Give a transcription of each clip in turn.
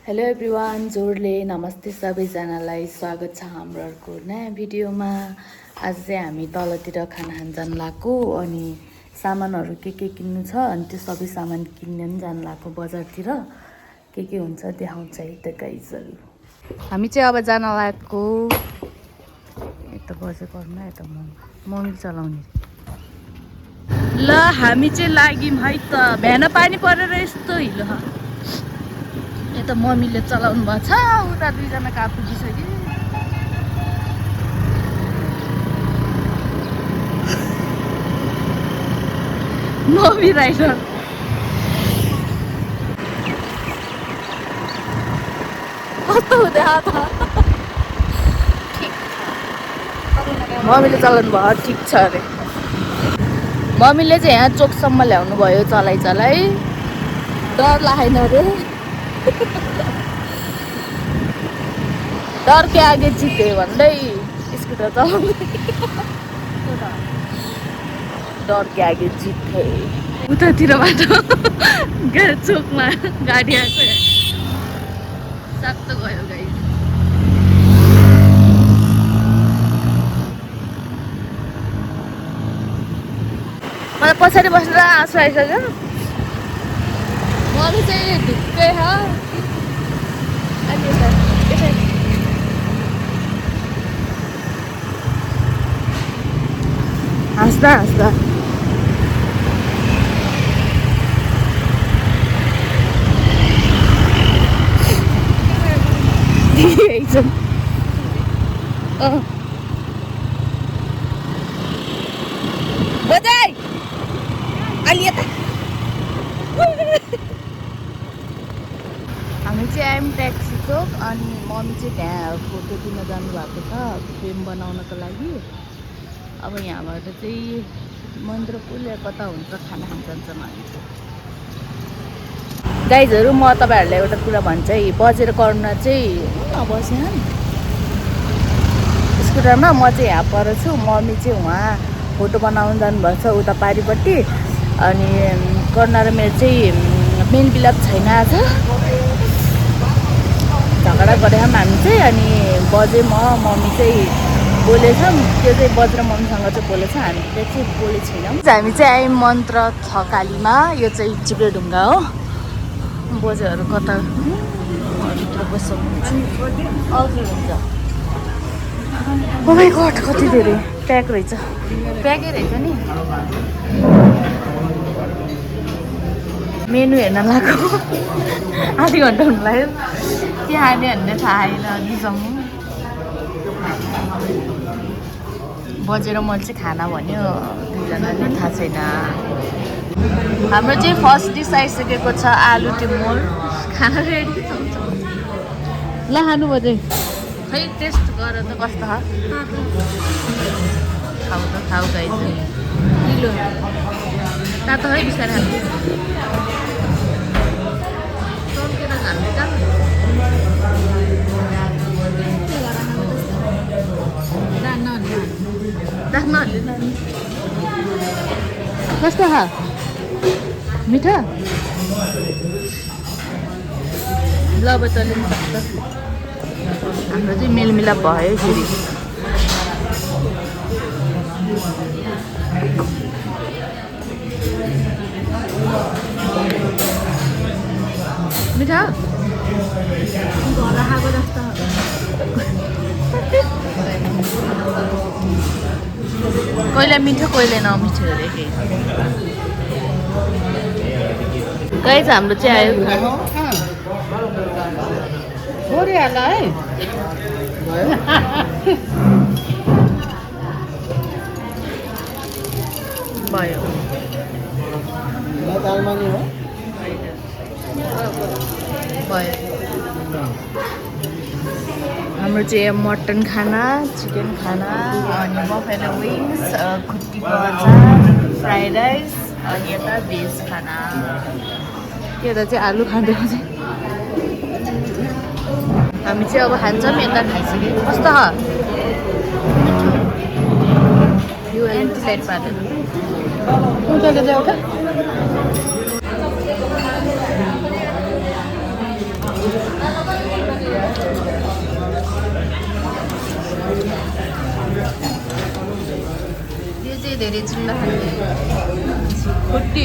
Hello everyone, जोडले नमस्ते सबैजनालाई स्वागत छ हाम्रो अर्को नयाँ भिडियोमा। आज चाहिँ हामी तलतिर खाना खान जान लाग्यो अनि सामानहरू के किन्नु छ अनि त्यो सबै सामान किन्न पनि जान लाग्यो बजारतिर। के हुन्छ देखाउँछ है त गाइजहरू। हामी चाहिँ अब जान लागेको यता बजार पर्न यता मम्मी चलाउने। ल हामी चाहिँ लाग्यौँ है त। भ्यान पानी परेर यस्तो हिलो यता मम्मीले चलाउनु भएको छ। उता दुईजना कहाँ पुगिसक्यो। मम्मी राइडर कस्तो हुँदै त मम्मीले चलाउनु भयो ठिक छ अरे। मम्मीले चाहिँ यहाँ चोकसम्म ल्याउनु भयो चलाइ डर लागेन अरे। डर के आगे जिते भन्दै स्कुटर चलाउने। डर के आगे जिते। उतातिरबाट चोकमा गाडी आएको सातो गयो गाई। मलाई पछाडि बसेर आँसु आइसक्यो। मम्मी चाहिँ ढुक्कै छ। हाँस्दा बजाई अलि यता। हामी चाहिँ आयौँ ट्याक्सी चोक अनि मम्मी चाहिँ त्यहाँ फोटो दिन जानुभएको छ फ्रेम बनाउनको लागि। अब यहाँबाट चाहिँ मन्दिर पुल कता हुन्छ खाना खान जान्छौँ हामी। गाइजहरू म तपाईँहरूलाई एउटा कुरा भन्छ है। बजेर कर्ना चाहिँ नबस्या स्कुटरमा। म चाहिँ यहाँ पर छु, मम्मी चाहिँ उहाँ फोटो बनाउनु जानुभएको छ उता पारिपट्टि। अनि कर्ना र मेरो चाहिँ मेन बिलप छैन आज। झगडा गरेँ हामी चाहिँ। अनि बजे मम्मी चाहिँ बोलेछौँ। त्यो चाहिँ बजेर मम्मीसँग चाहिँ बोलेछ। हामी चाहिँ बोलेको छैनौँ। हामी चाहिँ आयौँ मन्त्र थकालीमा। यो चाहिँ चिप्लेढुङ्गा हो। बोजेहरू कता भित्र बस्नुहुन्छ हुन्छ। ओ माइ गॉड कति धेरै प्याक रहेछ। प्याकै रहेछ नि। मेनु हेर्न लाग्यो आधी घन्टा हुनु लाग्यो। के खाने भन्ने थाहा छैन अहिलेसम्म। बजेर मैले चाहिँ खाना भन्यो दुईजनाले थाहा छैन। हाम्रो चाहिँ फर्स्ट डिस आइसकेको छ आलु टिमोल। खाना रेडी ल खानु बजे खै टेस्ट गर त कस्तो छ। खाऊ गाइज किलो तातो है बिस्तारै खानु। तर्केर खानु कस्तो खा मिठा। ल अब तैँले पनि सक्छ। हाम्रो चाहिँ मेलमिलाप भयो फेरि। मिठा घर खाएको जस्तो। कहिले मिठो कहिले नमिठो अरे के। गाइज हाम्रो चाहिँ आयो छोडिहाल्ला है। भयो हाम्रो चाहिँ मटन खाना, चिकन खाना अनि बफेलो विङ्स, खुट्टीको अचार, फ्राइड राइस अनि यता भेज खाना। यता चाहिँ आलु खाँदै हामी चाहिँ अब खान्छौँ। यता खाइसक्यो। कस्तो छ यो एन्टिसाइड पार्दैन। चाहिँ धेरै चिल्ला खाने खुट्टी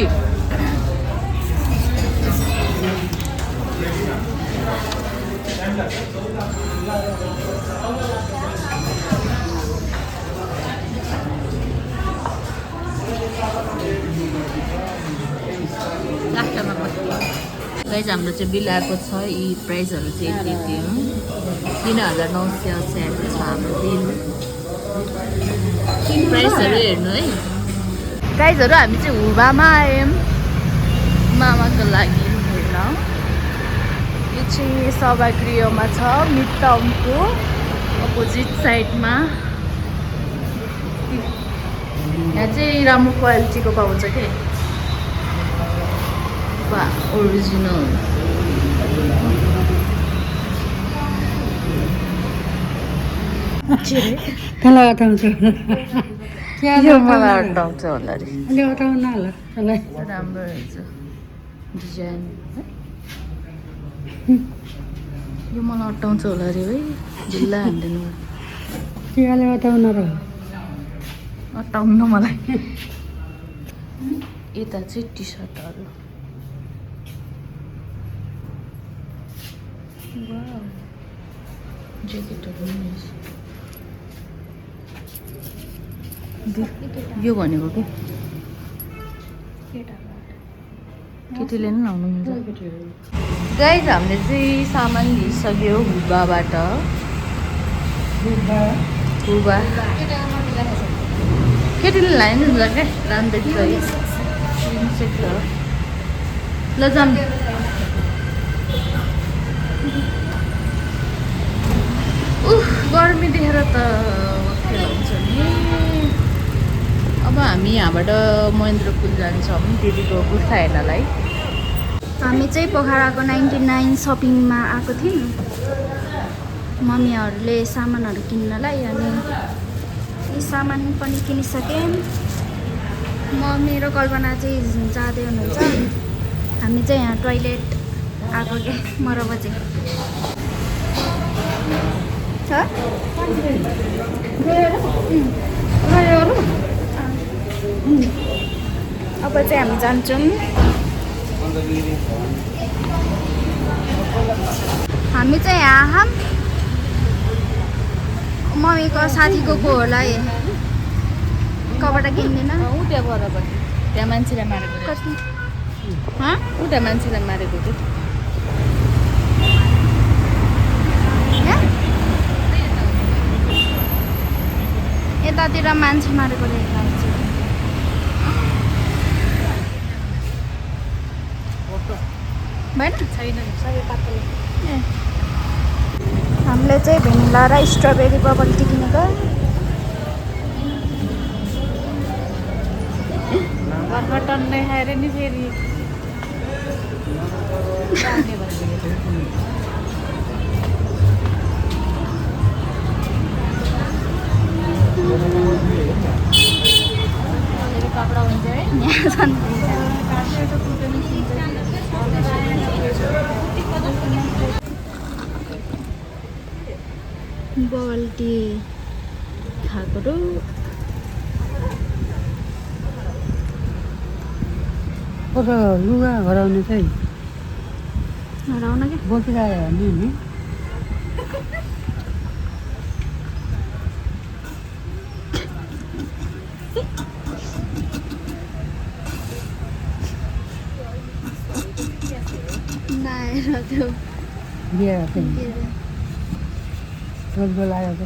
लास्टमा गाइज हाम्रो चाहिँ बिल आएको छ यी प्राइसहरू चाहिँ यति यति हो 3980 आएको छ हाम्रो बिल प्राइसहरू हेर्नु है गाइजहरू हामी चाहिँ हुबामा आयौँ मामाको लागि हेर्न यो चाहिँ सभागृहमा छ मिड टाउनको अपोजिट साइडमा यहाँ चाहिँ राम्रो क्वालिटीको पाउँछ के ओरिजिनल त्यसलाई अटाउँछ यो मलाई अटाउँछ होला रे अलि अटाउन होला त्यसलाई राम्रो रहेछ डिजाइन यो मलाई अटाउँछ होला रे है ढिल्ला हान्दैन अलि अटाउन र अटाउन मलाई यता चाहिँ टी सर्टहरू ज्याकेटहरू पनि रहेछ यो भनेको के केटीले नि लाउनु हुन्छ गाइज हामीले चाहिँ सामान लिइसक्यो हुबाबाट हुबा केटीले लानु हुन्छ क्या राम्रो देख्छ ल जाऊँ गर्मी देखेर त के हुन्छ नि अब हामी यहाँबाट महेन्द्र पुल जान्छौँ दिदीको कुर्ता हेर्नलाई हामी चाहिँ पोखराको 99 सपिङमा आएको थियौँ मम्मीहरूले सामानहरू किन्नलाई अनि यी सामान पनि किनिसकेँ मम्मी र कल्पना चाहिँ जाँदै हुनुहुन्छ हामी चाहिँ यहाँ टोइलेट आएको के मरब चाहिँ छ अब चाहिँ हामी जान्छौँ हामी चाहिँ यहाँ मम्मीको साथीको को होला कबाट किन्दैन त्यहाँ बराबर त्यहाँ मान्छेलाई मारेको कति उता मान्छेलाई मारेको थियो यतातिर मान्छे मारेको रहेछ भएन छैन सबै पातलो हामीले चाहिँ भेनिला र स्ट्रबेरी बबल टी किनेको घरमा टन्नै खाएर नि फेरि कपडा हुन्छ है बबल टी खाएको लुगा हराउने चाहिँ हराउन क्या बोकिरहेको नि नआएर त्यो बिहा सोधको लागेको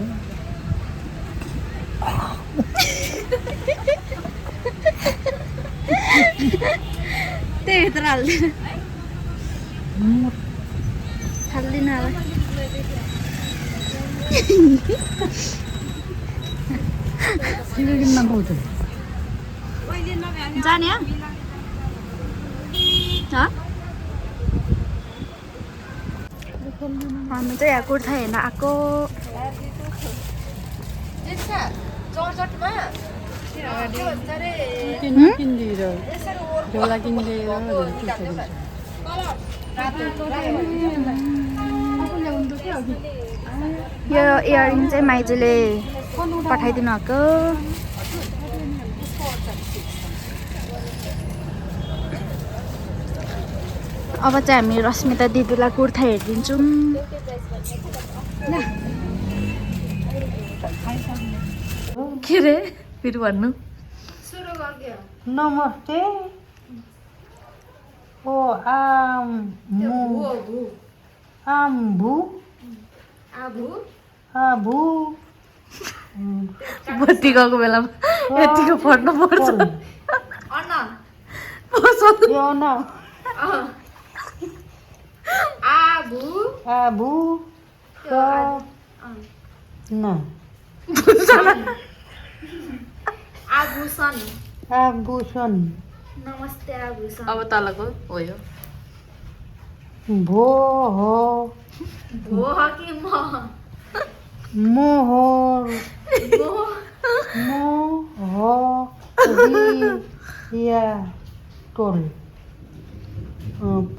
त्यहीभित्र हाल्दैन हाल्दिनँ अब किन्न पाउँछ जाने हामी चाहिँ यहाँ कुर्ता हेर्न आएको झोला किनिदिएर यो इयरिङ चाहिँ माइजूले पठाइदिनु भएको अब चाहिँ हामी रश्मिता दिदीलाई कुर्ता हेरिदिन्छौँ ल। के रे फेरि भन्नु नमस्ते ओ आम्बु आबु बत्ती गएको बेलामा यतिको पढ्नु पर्छ यो न आबु न आभूषण नमस्ते आभूषण। अब तलको हो यो भो हो कि मोहर मोहरिया टोल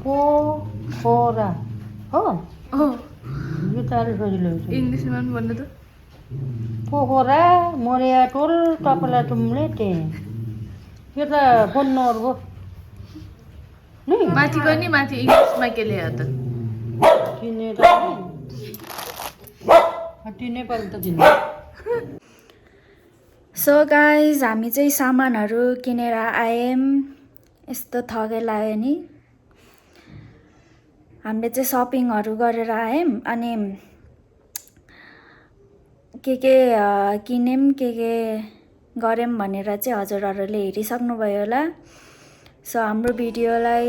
पोखरा हो यो तारे सजिलो हुन्छ इङ्ग्लिसमा पनि भन्नु त पोखरा मोरिया टोल टपला टुम्लेटे यो त फोन नम्बर हो नि माथिको नि माथि इङ्ग्लिसमा के लेख्यो त चिनेर ती नेपाली त चिन्नु सो गाइज हामी चाहिँ सामानहरू किनेर आयौँ। यस्तो थकै लाग्यो नि। हामीले चाहिँ सपिङहरू गरेर आयौँ अनि के किन्यौँ के गऱ्यौँ भनेर चाहिँ हजुरहरूले हेरिसक्नुभयो होला। सो हाम्रो भिडियोलाई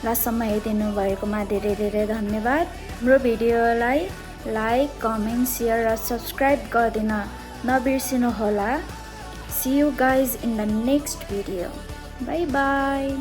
लास्टसम्म हेरिदिनु भएकोमा धेरै धेरै धन्यवाद। हाम्रो भिडियोलाई लाइक कमेन्ट सेयर र सब्सक्राइब गरिदिन नबिर्सिनुहोला। See you guys in the next video. Bye bye.